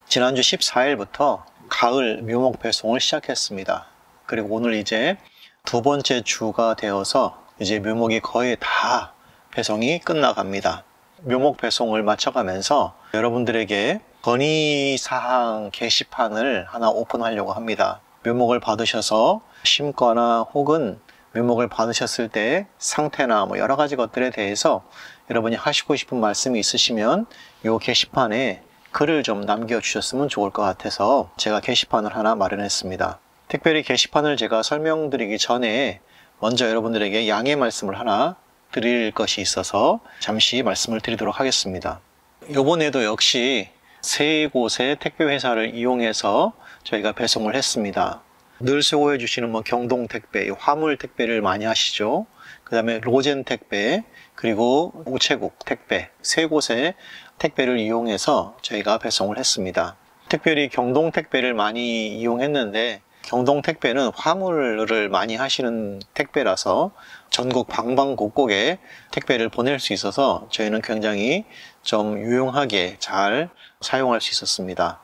지난주 14일부터 가을 묘목 배송을 시작했습니다. 그리고 오늘 이제 두 번째 주가 되어서 이제 묘목이 거의 다 배송이 끝나갑니다. 묘목 배송을 마쳐가면서 여러분들에게 건의사항 게시판을 하나 오픈하려고 합니다. 묘목을 받으셔서 심거나 혹은 묘목을 받으셨을 때 상태나 여러 가지 것들에 대해서 여러분이 하시고 싶은 말씀이 있으시면 이 게시판에 글을 좀 남겨주셨으면 좋을 것 같아서 제가 게시판을 하나 마련했습니다. 특별히 게시판을 제가 설명드리기 전에 먼저 여러분들에게 양해 말씀을 하나 드릴 것이 있어서 잠시 말씀을 드리도록 하겠습니다. 이번에도 역시 세 곳의 택배회사를 이용해서 저희가 배송을 했습니다. 늘 수고해 주시는 경동택배, 화물 택배를 많이 하시죠. 그 다음에 로젠택배, 그리고 우체국 택배, 세 곳의 택배를 이용해서 저희가 배송을 했습니다. 특별히 경동택배를 많이 이용했는데 경동택배는 화물을 많이 하시는 택배라서 전국 방방곡곡에 택배를 보낼 수 있어서 저희는 굉장히 좀 유용하게 잘 사용할 수 있었습니다.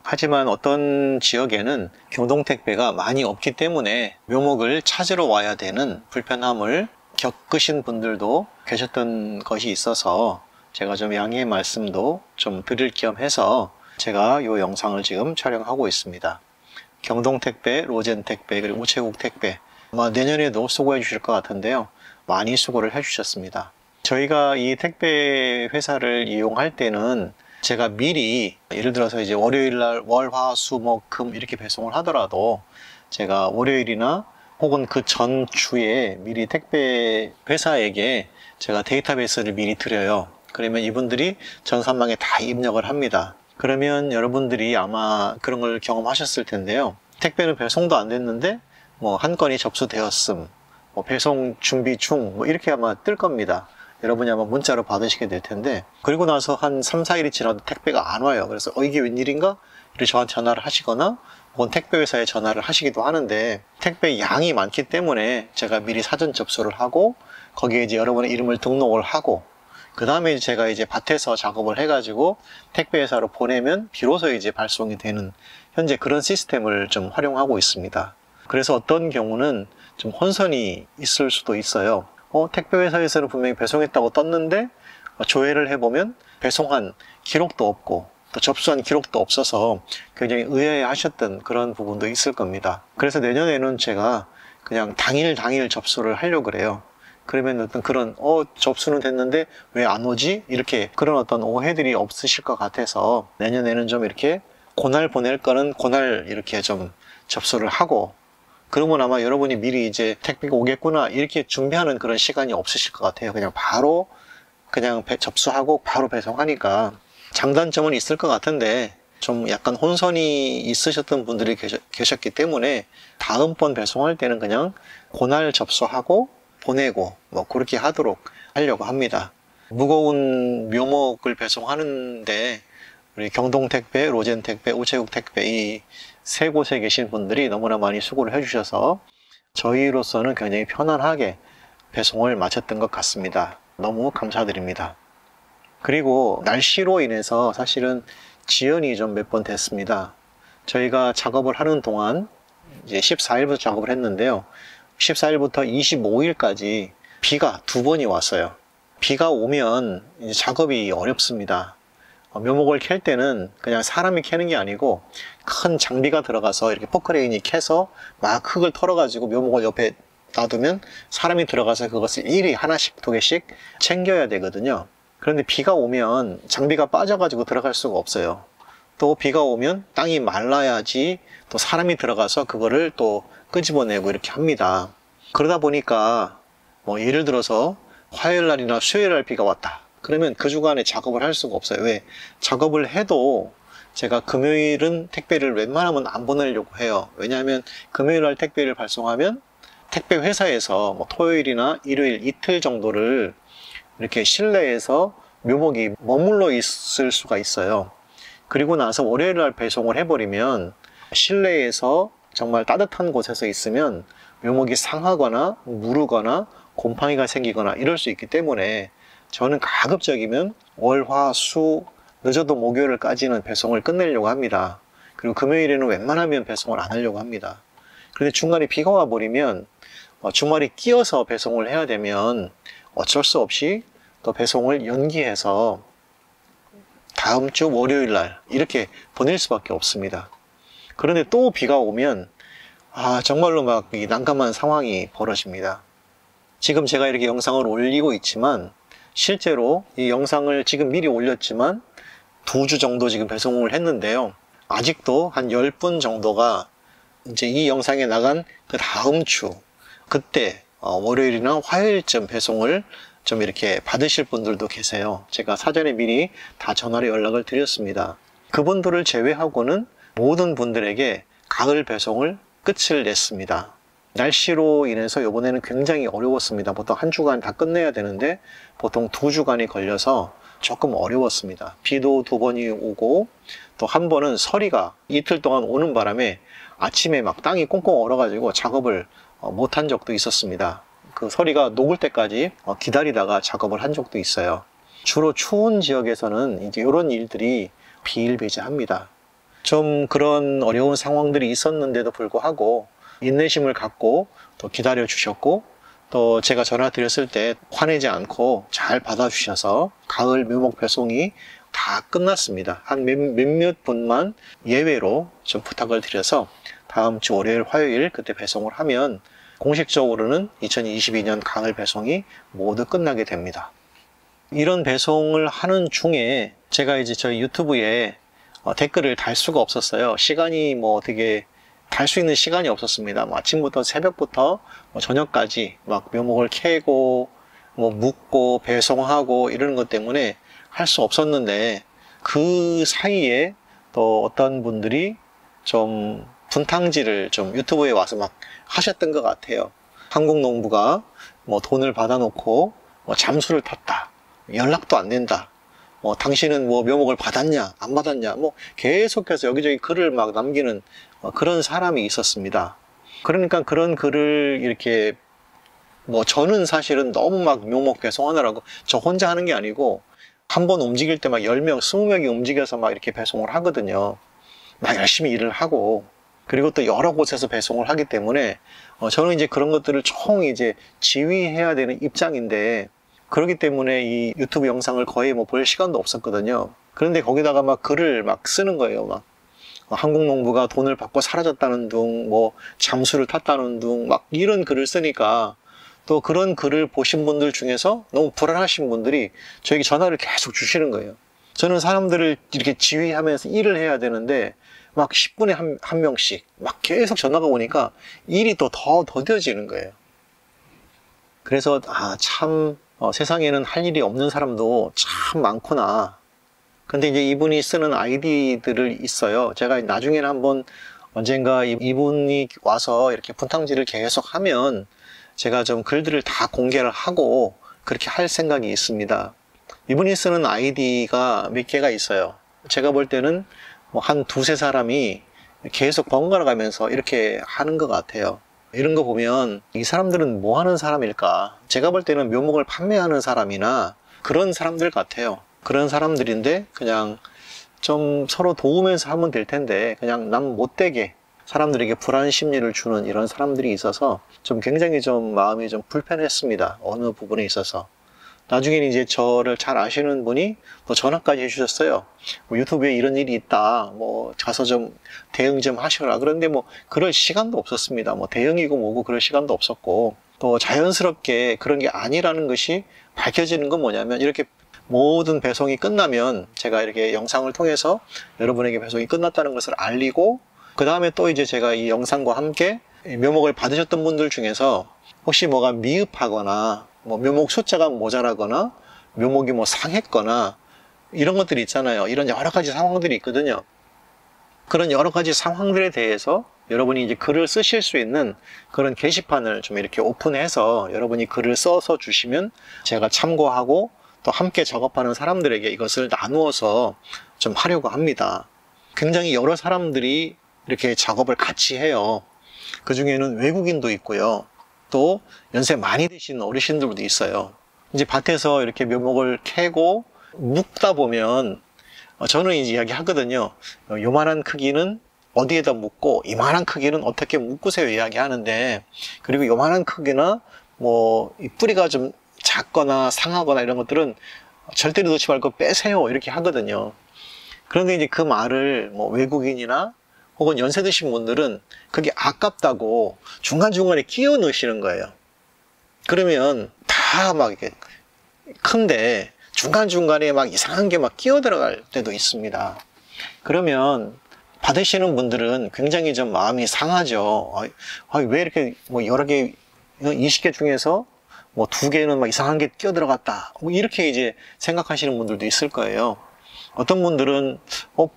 하지만 어떤 지역에는 경동택배가 많이 없기 때문에 묘목을 찾으러 와야 되는 불편함을 겪으신 분들도 계셨던 것이 있어서 제가 좀 양해의 말씀도 좀 드릴 겸 해서 제가 이 영상을 지금 촬영하고 있습니다. 경동택배, 로젠택배, 그리고 우체국택배 아마 내년에도 수고해 주실 것 같은데요. 많이 수고를 해 주셨습니다. 저희가 이 택배 회사를 이용할 때는 제가 미리 예를 들어서 이제 월요일날 월, 화, 수, 목, 금 이렇게 배송을 하더라도 제가 월요일이나 혹은 그 전 주에 미리 택배 회사에게 제가 데이터베이스를 미리 드려요. 그러면 이분들이 전산망에 다 입력을 합니다. 그러면 여러분들이 아마 그런 걸 경험하셨을 텐데요. 택배는 배송도 안 됐는데 한 건이 접수되었음, 배송 준비 중 이렇게 아마 뜰 겁니다. 여러분이 아마 문자로 받으시게 될 텐데 그리고 나서 한 3, 4일이 지나도 택배가 안 와요. 그래서 이게 웬일인가? 이렇게 저한테 전화를 하시거나 혹은 택배회사에 전화를 하시기도 하는데 택배 양이 많기 때문에 제가 미리 사전 접수를 하고 거기에 이제 여러분의 이름을 등록을 하고 그 다음에 제가 이제 밭에서 작업을 해가지고 택배회사로 보내면 비로소 이제 발송이 되는 현재 그런 시스템을 좀 활용하고 있습니다. 그래서 어떤 경우는 좀 혼선이 있을 수도 있어요. 택배회사에서는 분명히 배송했다고 떴는데 조회를 해보면 배송한 기록도 없고 또 접수한 기록도 없어서 굉장히 의아해하셨던 그런 부분도 있을 겁니다. 그래서 내년에는 제가 그냥 당일 접수를 하려고 그래요. 그러면 어떤 그런 접수는 됐는데 왜 안 오지? 이렇게 그런 어떤 오해들이 없으실 것 같아서 내년에는 좀 이렇게 그날 보낼 거는 그날 이렇게 좀 접수를 하고 그러면 아마 여러분이 미리 이제 택배가 오겠구나 이렇게 준비하는 그런 시간이 없으실 것 같아요. 그냥 바로 접수하고 바로 배송하니까 장단점은 있을 것 같은데 좀 약간 혼선이 있으셨던 분들이 계셨기 때문에 다음번 배송할 때는 그냥 그날 접수하고 보내고 그렇게 하려고 합니다. 무거운 묘목을 배송하는데 우리 경동택배, 로젠택배, 우체국택배 이 세 곳에 계신 분들이 너무나 많이 수고를 해주셔서 저희로서는 굉장히 편안하게 배송을 마쳤던 것 같습니다. 너무 감사드립니다. 그리고 날씨로 인해서 사실은 지연이 좀 몇 번 됐습니다. 저희가 작업을 하는 동안 이제 14일부터 작업을 했는데요. 14일부터 25일까지 비가 두 번이 왔어요. 비가 오면 이제 작업이 어렵습니다. 묘목을 캘 때는 그냥 사람이 캐는 게 아니고 큰 장비가 들어가서 이렇게 포크레인이 캐서 막 흙을 털어가지고 묘목을 옆에 놔두면 사람이 들어가서 그것을 일일이 하나씩 두 개씩 챙겨야 되거든요. 그런데 비가 오면 장비가 빠져가지고 들어갈 수가 없어요. 또 비가 오면 땅이 말라야지 또 사람이 들어가서 그거를 또 끄집어내고 이렇게 합니다. 그러다 보니까 예를 들어서 화요일 날이나 수요일 날 비가 왔다. 그러면 그 주간에 작업을 할 수가 없어요. 왜? 작업을 해도 제가 금요일은 택배를 웬만하면 안 보내려고 해요. 왜냐하면 금요일 날 택배를 발송하면 택배 회사에서 토요일이나 일요일 이틀 정도를 이렇게 실내에서 묘목이 머물러 있을 수가 있어요. 그리고 나서 월요일 날 배송을 해버리면 실내에서 정말 따뜻한 곳에서 있으면 묘목이 상하거나 무르거나 곰팡이가 생기거나 이럴 수 있기 때문에 저는 가급적이면 월, 화, 수, 늦어도 목요일까지는 배송을 끝내려고 합니다. 그리고 금요일에는 웬만하면 배송을 안 하려고 합니다. 그런데 중간에 비가 와버리면 주말이 끼어서 배송을 해야 되면 어쩔 수 없이 또 배송을 연기해서 다음 주 월요일 날 이렇게 보낼 수밖에 없습니다. 그런데 또 비가 오면 정말로 막 난감한 상황이 벌어집니다. 지금 제가 이렇게 영상을 올리고 있지만 실제로 이 영상을 지금 미리 올렸지만 2주 정도 지금 배송을 했는데요. 아직도 한 10분 정도가 이제 이 영상에 나간 그 다음 주 그때 월요일이나 화요일쯤 배송을 좀 이렇게 받으실 분들도 계세요. 제가 사전에 미리 다 전화로 연락을 드렸습니다. 그분들을 제외하고는 모든 분들에게 가을 배송을 끝을 냈습니다. 날씨로 인해서 이번에는 굉장히 어려웠습니다. 보통 한 주간 다 끝내야 되는데 보통 2주간이 걸려서 조금 어려웠습니다. 비도 2번이 오고 또 한 번은 서리가 이틀 동안 오는 바람에 아침에 막 땅이 꽁꽁 얼어가지고 작업을 못한 적도 있었습니다. 그 서리가 녹을 때까지 기다리다가 작업을 한 적도 있어요. 주로 추운 지역에서는 이제 이런 일들이 비일비재합니다. 좀 그런 어려운 상황들이 있었는데도 불구하고 인내심을 갖고 또 기다려 주셨고 또 제가 전화 드렸을 때 화내지 않고 잘 받아주셔서 가을 묘목 배송이 다 끝났습니다. 한 몇몇 분만 예외로 좀 부탁을 드려서 다음 주 월요일, 화요일 그때 배송을 하면 공식적으로는 2022년 가을 배송이 모두 끝나게 됩니다. 이런 배송을 하는 중에 제가 이제 저희 유튜브에 댓글을 달 수가 없었어요. 시간이 어떻게 달 수 있는 시간이 없었습니다. 아침부터 새벽부터 저녁까지 막 묘목을 캐고 묵고 배송하고 이러는 것 때문에 할 수 없었는데 그 사이에 또 어떤 분들이 좀 분탕질을 좀 유튜브에 와서 막 하셨던 것 같아요. 한국농부가 돈을 받아놓고 잠수를 탔다, 연락도 안 된다, 당신은 묘목을 받았냐 안 받았냐 계속해서 여기저기 글을 막 남기는 그런 사람이 있었습니다. 그러니까 그런 글을 이렇게 저는 사실은 너무 막 묘목 배송하느라고 저 혼자 하는 게 아니고 한 번 움직일 때 막 10명, 20명이 움직여서 막 이렇게 배송을 하거든요. 막 열심히 일을 하고 그리고 또 여러 곳에서 배송을 하기 때문에 저는 이제 그런 것들을 총 이제 지휘해야 되는 입장인데 그렇기 때문에 이 유튜브 영상을 거의 볼 시간도 없었거든요. 그런데 거기다가 막 글을 막 쓰는 거예요. 막 한국농부가 돈을 받고 사라졌다는 둥, 잠수를 탔다는 둥, 막 이런 글을 쓰니까 또 그런 글을 보신 분들 중에서 너무 불안하신 분들이 저에게 전화를 계속 주시는 거예요. 저는 사람들을 이렇게 지휘하면서 일을 해야 되는데 막 10분에 한 명씩 막 계속 전화가 오니까 일이 또 더 더뎌지는 거예요. 그래서 참 세상에는 할 일이 없는 사람도 참 많구나. 근데 이제 이분이 쓰는 아이디들을 있어요. 제가 나중에는 한번 언젠가 이분이 와서 이렇게 분탕질을 계속 하면 제가 좀 글들을 다 공개를 하고 그렇게 할 생각이 있습니다. 이분이 쓰는 아이디가 몇 개가 있어요. 제가 볼 때는 한 두세 사람이 계속 번갈아 가면서 이렇게 하는 것 같아요. 이런 거 보면 이 사람들은 뭐 하는 사람일까? 제가 볼 때는 묘목을 판매하는 사람이나 그런 사람들 같아요. 그런 사람들인데 그냥 좀 서로 도우면서 하면 될 텐데 그냥 남 못되게 사람들에게 불안 심리를 주는 이런 사람들이 있어서 좀 굉장히 좀 마음이 좀 불편했습니다. 어느 부분에 있어서. 나중에는 이제 저를 잘 아시는 분이 또 전화까지 해주셨어요. 유튜브에 이런 일이 있다. 가서 좀 대응 좀 하셔라. 그런데 그럴 시간도 없었습니다. 대응이고 뭐고 그럴 시간도 없었고 또 자연스럽게 그런 게 아니라는 것이 밝혀지는 건 뭐냐면 이렇게 모든 배송이 끝나면 제가 이렇게 영상을 통해서 여러분에게 배송이 끝났다는 것을 알리고 그 다음에 또 이제 제가 이 영상과 함께 묘목을 받으셨던 분들 중에서 혹시 뭐가 미흡하거나 묘목 숫자가 모자라거나 묘목이 상했거나 이런 것들이 있잖아요. 이런 여러 가지 상황들이 있거든요. 그런 여러 가지 상황들에 대해서 여러분이 이제 글을 쓰실 수 있는 그런 게시판을 좀 이렇게 오픈해서 여러분이 글을 써서 주시면 제가 참고하고 또 함께 작업하는 사람들에게 이것을 나누어서 좀 하려고 합니다. 굉장히 여러 사람들이 이렇게 작업을 같이 해요. 그 중에는 외국인도 있고요. 또 연세 많이 드신 어르신들도 있어요. 이제 밭에서 이렇게 묘목을 캐고 묵다 보면 저는 이제 이야기 하거든요. 요만한 크기는 어디에다 묶고 이만한 크기는 어떻게 묶으세요 이야기 하는데, 그리고 요만한 크기나 뭐 이 뿌리가 좀 작거나 상하거나 이런 것들은 절대로 놓지 말고 빼세요 이렇게 하거든요. 그런데 이제 그 말을 뭐 외국인이나 혹은 연세 드신 분들은 그게 아깝다고 중간중간에 끼워 넣으시는 거예요. 그러면 다 막 이렇게 큰데 중간중간에 막 이상한 게 막 끼어 들어갈 때도 있습니다. 그러면 받으시는 분들은 굉장히 좀 마음이 상하죠. 왜 이렇게 뭐 여러 개, 20개 중에서 뭐 2개는 막 이상한 게 끼어 들어갔다. 뭐 이렇게 이제 생각하시는 분들도 있을 거예요. 어떤 분들은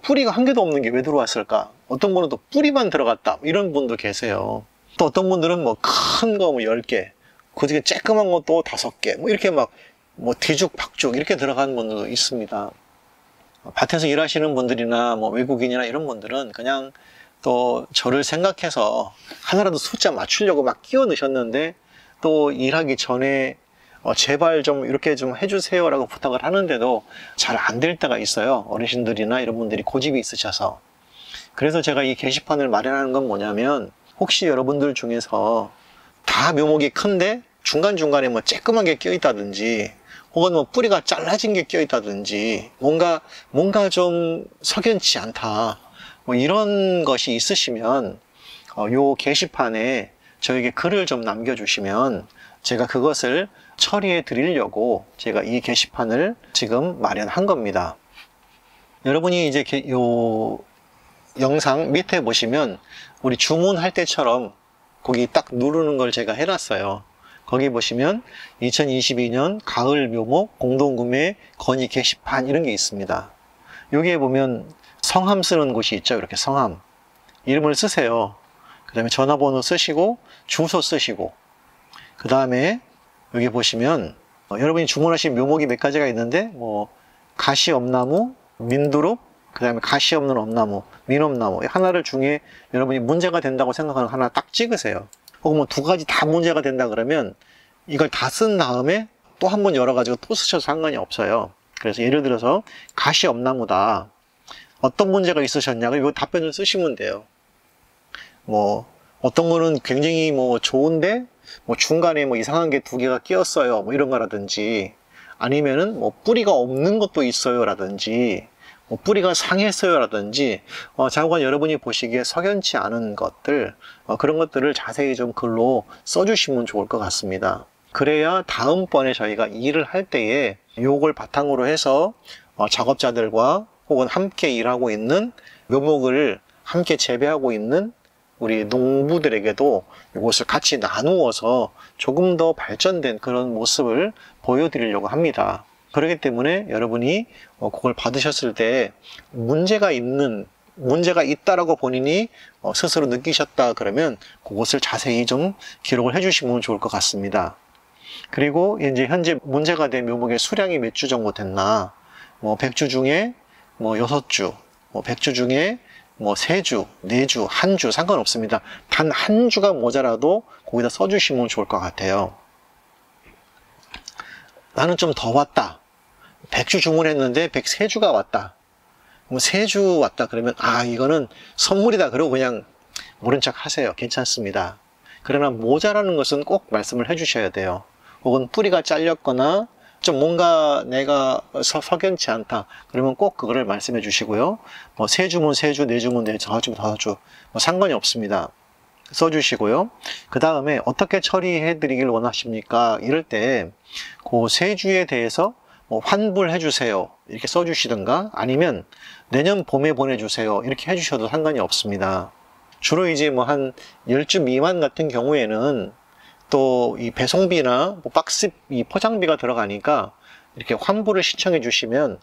뿌리가 한 개도 없는 게 왜 들어왔을까? 어떤 분은 또 뿌리만 들어갔다. 이런 분도 계세요. 또 어떤 분들은 뭐 큰 거 뭐 10개, 그 중에 쬐끄만 것도 5개, 뭐 이렇게 막 뭐 뒤죽박죽 이렇게 들어가는 분들도 있습니다. 밭에서 일하시는 분들이나 뭐 외국인이나 이런 분들은 그냥 또 저를 생각해서 하나라도 숫자 맞추려고 막 끼워 넣으셨는데, 또 일하기 전에 제발 좀 이렇게 좀 해주세요 라고 부탁을 하는데도 잘 안 될 때가 있어요. 어르신들이나 이런 분들이 고집이 있으셔서. 그래서 제가 이 게시판을 마련하는 건 뭐냐면, 혹시 여러분들 중에서 다 묘목이 큰데 중간중간에 뭐 쬐끄만 게 껴 있다든지, 혹은 뭐 뿌리가 잘라진 게 껴 있다든지, 뭔가 좀 석연치 않다, 뭐 이런 것이 있으시면 요 게시판에 저에게 글을 좀 남겨주시면 제가 그것을 처리해 드리려고 제가 이 게시판을 지금 마련한 겁니다. 여러분이 이제 요 영상 밑에 보시면 우리 주문할 때처럼 거기 딱 누르는 걸 제가 해놨어요. 거기 보시면 2022년 가을 묘목 공동구매 건의 게시판 이런 게 있습니다. 여기에 보면 성함 쓰는 곳이 있죠. 이렇게 성함, 이름을 쓰세요. 그 다음에 전화번호 쓰시고 주소 쓰시고, 그 다음에 여기 보시면 여러분이 주문하신 묘목이 몇 가지가 있는데, 뭐 가시엄나무, 민두릅, 그 다음에 가시 없는 엄나무, 민엄나무, 하나를 중에 여러분이 문제가 된다고 생각하는 하나 딱 찍으세요. 혹은 뭐 2가지 다 문제가 된다 그러면 이걸 다 쓴 다음에 또 한 번 열어가지고 또 쓰셔도 상관이 없어요. 그래서 예를 들어서 가시 엄나무다, 어떤 문제가 있으셨냐고 이 답변을 쓰시면 돼요. 뭐 어떤 거는 굉장히 뭐 좋은데 뭐 중간에 뭐 이상한 게 2개가 끼었어요, 뭐 이런 거라든지, 아니면은 뭐 뿌리가 없는 것도 있어요 라든지, 뭐 뿌리가 상했어요 라든지, 자고간 여러분이 보시기에 석연치 않은 것들, 그런 것들을 자세히 좀 글로 써주시면 좋을 것 같습니다. 그래야 다음번에 저희가 일을 할 때에 요걸 바탕으로 해서 작업자들과 혹은 함께 일하고 있는, 묘목을 함께 재배하고 있는 우리 농부들에게도 이것을 같이 나누어서 조금 더 발전된 그런 모습을 보여드리려고 합니다. 그렇기 때문에 여러분이 그걸 받으셨을 때 문제가 있다라고 본인이 스스로 느끼셨다 그러면 그것을 자세히 좀 기록을 해주시면 좋을 것 같습니다. 그리고 이제 현재 문제가 된 묘목의 수량이 몇 주 정도 됐나, 뭐 100주 중에 뭐 6주, 뭐 100주 중에 뭐 3주, 4주, 1주 상관없습니다. 단 1주가 모자라도 거기다 써주시면 좋을 것 같아요. 나는 좀 더 왔다, 100주 주문했는데 103주가 왔다, 뭐 3주 왔다 그러면 이거는 선물이다 그러고 그냥 모른 척 하세요. 괜찮습니다. 그러나 모자라는 것은 꼭 말씀을 해 주셔야 돼요. 혹은 뿌리가 잘렸거나 좀 뭔가 내가 석연치 않다 그러면 꼭 그거를 말씀해 주시고요. 뭐 3주면 3주, 4주면 4주, 5주면 5주 뭐 상관이 없습니다. 써주시고요. 그 다음에 어떻게 처리해 드리길 원하십니까? 이럴 때 그 3주에 대해서 뭐 환불해 주세요 이렇게 써주시든가, 아니면 내년 봄에 보내주세요 이렇게 해주셔도 상관이 없습니다. 주로 이제 뭐 한 10주 미만 같은 경우에는 또 이 배송비나 뭐 박스 이 포장비가 들어가니까 이렇게 환불을 신청해 주시면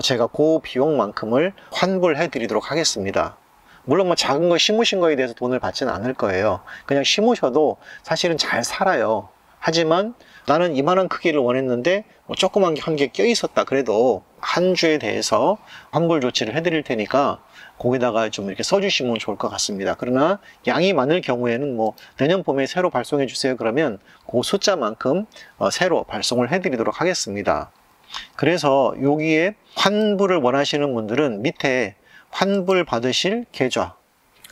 제가 그 비용만큼을 환불해 드리도록 하겠습니다. 물론 뭐 작은 거 심으신 거에 대해서 돈을 받지는 않을 거예요. 그냥 심으셔도 사실은 잘 살아요. 하지만 나는 이만한 크기를 원했는데 뭐 조그만 게 한 개 껴 있었다 그래도 한 주에 대해서 환불 조치를 해드릴 테니까 거기다가 좀 이렇게 써주시면 좋을 것 같습니다. 그러나 양이 많을 경우에는 뭐 내년 봄에 새로 발송해 주세요 그러면 그 숫자만큼 새로 발송을 해드리도록 하겠습니다. 그래서 여기에 환불을 원하시는 분들은 밑에 환불 받으실 계좌,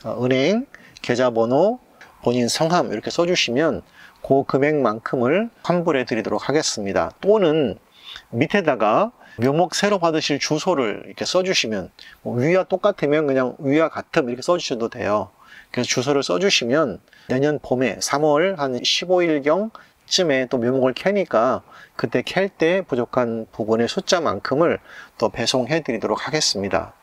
은행, 계좌번호, 본인 성함 이렇게 써주시면 그 금액만큼을 환불해 드리도록 하겠습니다. 또는 밑에다가 묘목 새로 받으실 주소를 이렇게 써주시면 위와 똑같으면 그냥 위와 같음 이렇게 써주셔도 돼요. 그래서 주소를 써주시면 내년 봄에 3월 한 15일경 쯤에 또 묘목을 캐니까 그때 캘 때 부족한 부분의 숫자만큼을 또 배송해 드리도록 하겠습니다.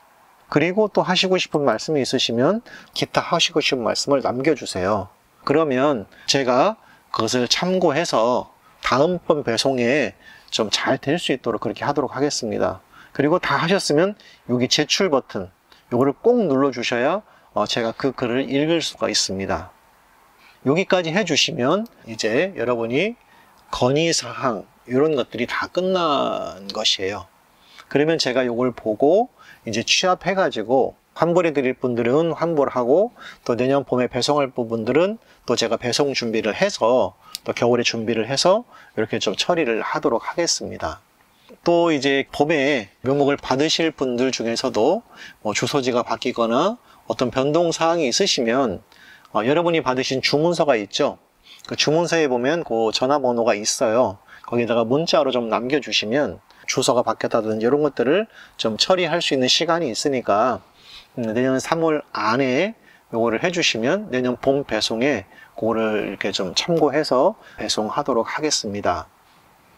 그리고 또 하시고 싶은 말씀이 있으시면 기타 하시고 싶은 말씀을 남겨주세요. 그러면 제가 그것을 참고해서 다음번 배송에 좀 잘 될 수 있도록 그렇게 하도록 하겠습니다. 그리고 다 하셨으면 여기 제출 버튼 요거를 꼭 눌러 주셔야 제가 그 글을 읽을 수가 있습니다. 여기까지 해주시면 이제 여러분이 건의사항 이런 것들이 다 끝난 것이에요. 그러면 제가 요걸 보고 이제 취합해 가지고 환불해 드릴 분들은 환불하고 또 내년 봄에 배송할 부분들은 또 제가 배송 준비를 해서 또 겨울에 준비를 해서 이렇게 좀 처리를 하도록 하겠습니다. 또 이제 봄에 묘목을 받으실 분들 중에서도 뭐 주소지가 바뀌거나 어떤 변동 사항이 있으시면 여러분이 받으신 주문서가 있죠. 그 주문서에 보면 그 전화번호가 있어요. 거기다가 문자로 좀 남겨주시면 주소가 바뀌었다든지 이런 것들을 좀 처리할 수 있는 시간이 있으니까 내년 3월 안에 요거를 해주시면 내년 봄 배송에 그거를 이렇게 좀 참고해서 배송하도록 하겠습니다.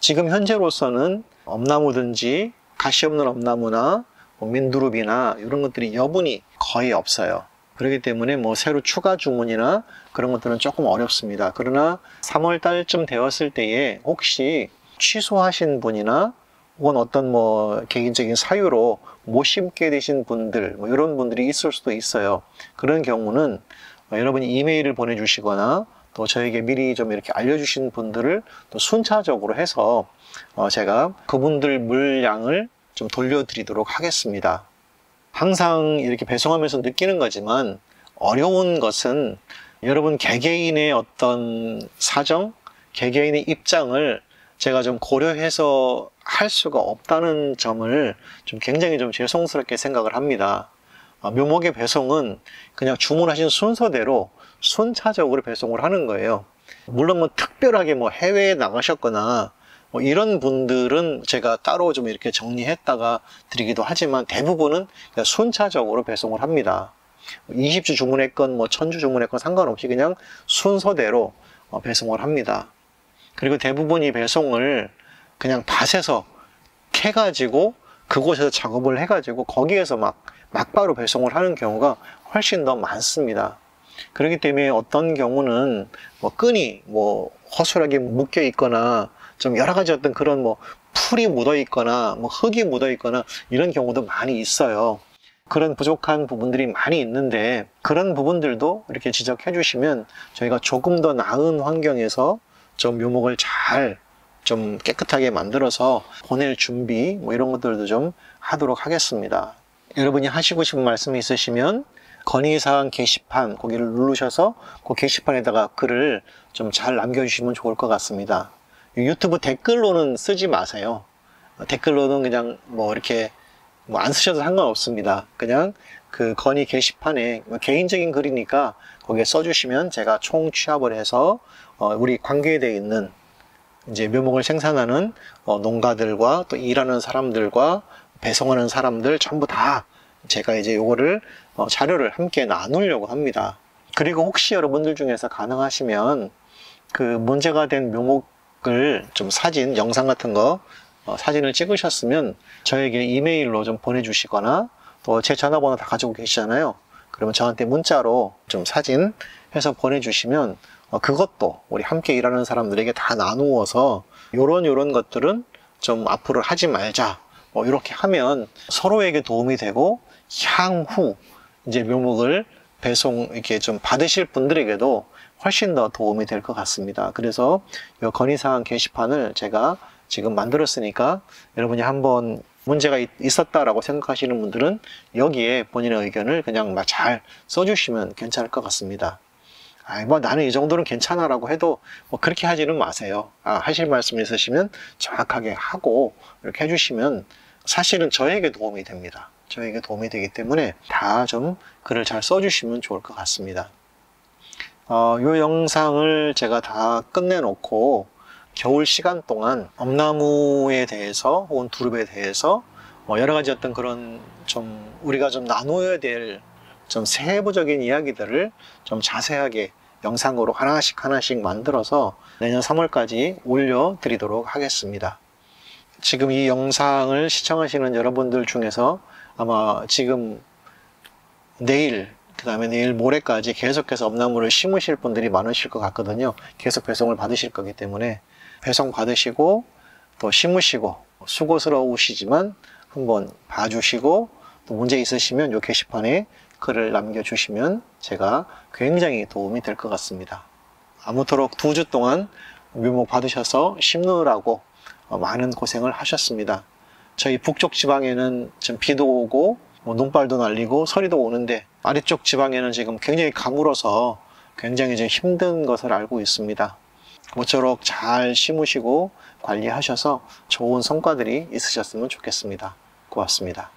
지금 현재로서는 엄나무든지 가시 없는 엄나무나 민두릅이나 이런 것들이 여분이 거의 없어요. 그렇기 때문에 뭐 새로 추가 주문이나 그런 것들은 조금 어렵습니다. 그러나 3월 달쯤 되었을 때에 혹시 취소하신 분이나 혹은 어떤 뭐 개인적인 사유로 못 심게 되신 분들 뭐 이런 분들이 있을 수도 있어요. 그런 경우는 여러분이 이메일을 보내주시거나 또 저에게 미리 좀 이렇게 알려주신 분들을 또 순차적으로 해서 제가 그분들 물량을 좀 돌려드리도록 하겠습니다. 항상 이렇게 배송하면서 느끼는 거지만 어려운 것은 여러분 개개인의 어떤 사정, 개개인의 입장을 제가 좀 고려해서 할 수가 없다는 점을 좀 굉장히 좀 죄송스럽게 생각을 합니다. 묘목의 배송은 그냥 주문하신 순서대로 순차적으로 배송을 하는 거예요. 물론 뭐 특별하게 뭐 해외에 나가셨거나 뭐 이런 분들은 제가 따로 좀 이렇게 정리했다가 드리기도 하지만 대부분은 그냥 순차적으로 배송을 합니다. 20주 주문했건 뭐 1000주 주문했건 상관없이 그냥 순서대로 배송을 합니다. 그리고 대부분 이 배송을 그냥 밭에서 캐가지고 그곳에서 작업을 해가지고 거기에서 막바로 배송을 하는 경우가 훨씬 더 많습니다. 그렇기 때문에 어떤 경우는 뭐 끈이 뭐 허술하게 묶여 있거나 좀 여러 가지 어떤 그런 뭐 풀이 묻어 있거나 뭐 흙이 묻어 있거나 이런 경우도 많이 있어요. 그런 부족한 부분들이 많이 있는데 그런 부분들도 이렇게 지적해 주시면 저희가 조금 더 나은 환경에서 좀 묘목을 잘 좀 깨끗하게 만들어서 보낼 준비 뭐 이런 것들도 좀 하도록 하겠습니다. 여러분이 하시고 싶은 말씀이 있으시면 건의사항 게시판 거기를 누르셔서 그 게시판에다가 글을 좀 잘 남겨주시면 좋을 것 같습니다. 유튜브 댓글로는 쓰지 마세요. 댓글로는 그냥 뭐 이렇게 뭐 안 쓰셔도 상관없습니다. 그냥 그 건의 게시판에 개인적인 글이니까 거기에 써주시면 제가 총 취합을 해서 우리 관계되어 있는 이제 묘목을 생산하는 농가들과 또 일하는 사람들과 배송하는 사람들 전부 다 제가 이제 요거를 자료를 함께 나누려고 합니다. 그리고 혹시 여러분들 중에서 가능하시면 그 문제가 된 묘목을 좀 사진, 영상 같은 거 사진을 찍으셨으면 저에게 이메일로 좀 보내주시거나 또 제 전화번호 다 가지고 계시잖아요. 그러면 저한테 문자로 좀 사진 해서 보내주시면 그것도 우리 함께 일하는 사람들에게 다 나누어서 요런 것들은 좀 앞으로 하지 말자 뭐 이렇게 하면 서로에게 도움이 되고 향후 이제 묘목을 배송 이렇게 좀 받으실 분들에게도 훨씬 더 도움이 될 것 같습니다. 그래서 이 건의사항 게시판을 제가 지금 만들었으니까 여러분이 한번 문제가 있었다라고 생각하시는 분들은 여기에 본인의 의견을 그냥 잘 써주시면 괜찮을 것 같습니다. 뭐 나는 이 정도는 괜찮아라고 해도 뭐 그렇게 하지는 마세요. 하실 말씀 있으시면 정확하게 하고 이렇게 해주시면 사실은 저에게 도움이 됩니다. 저에게 도움이 되기 때문에 다 좀 글을 잘 써주시면 좋을 것 같습니다. 이 영상을 제가 다 끝내놓고 겨울 시간 동안 엄나무에 대해서 혹은 두릅에 대해서 여러 가지 어떤 그런 좀 우리가 좀 나누어야 될 좀 세부적인 이야기들을 좀 자세하게 영상으로 하나씩 만들어서 내년 3월까지 올려드리도록 하겠습니다. 지금 이 영상을 시청하시는 여러분들 중에서 아마 지금 내일, 그 다음에 내일 모레까지 계속해서 엄나무를 심으실 분들이 많으실 것 같거든요. 계속 배송을 받으실 거기 때문에 배송 받으시고 또 심으시고 수고스러우시지만 한번 봐주시고 또 문제 있으시면 이 게시판에 글을 남겨주시면 제가 굉장히 도움이 될 것 같습니다. 아무쪼록 2주 동안 묘목 받으셔서 심느라고 많은 고생을 하셨습니다. 저희 북쪽 지방에는 지금 비도 오고 눈발도 날리고 서리도 오는데 아래쪽 지방에는 지금 굉장히 가물어서 굉장히 좀 힘든 것을 알고 있습니다. 모쪼록 잘 심으시고 관리하셔서 좋은 성과들이 있으셨으면 좋겠습니다. 고맙습니다.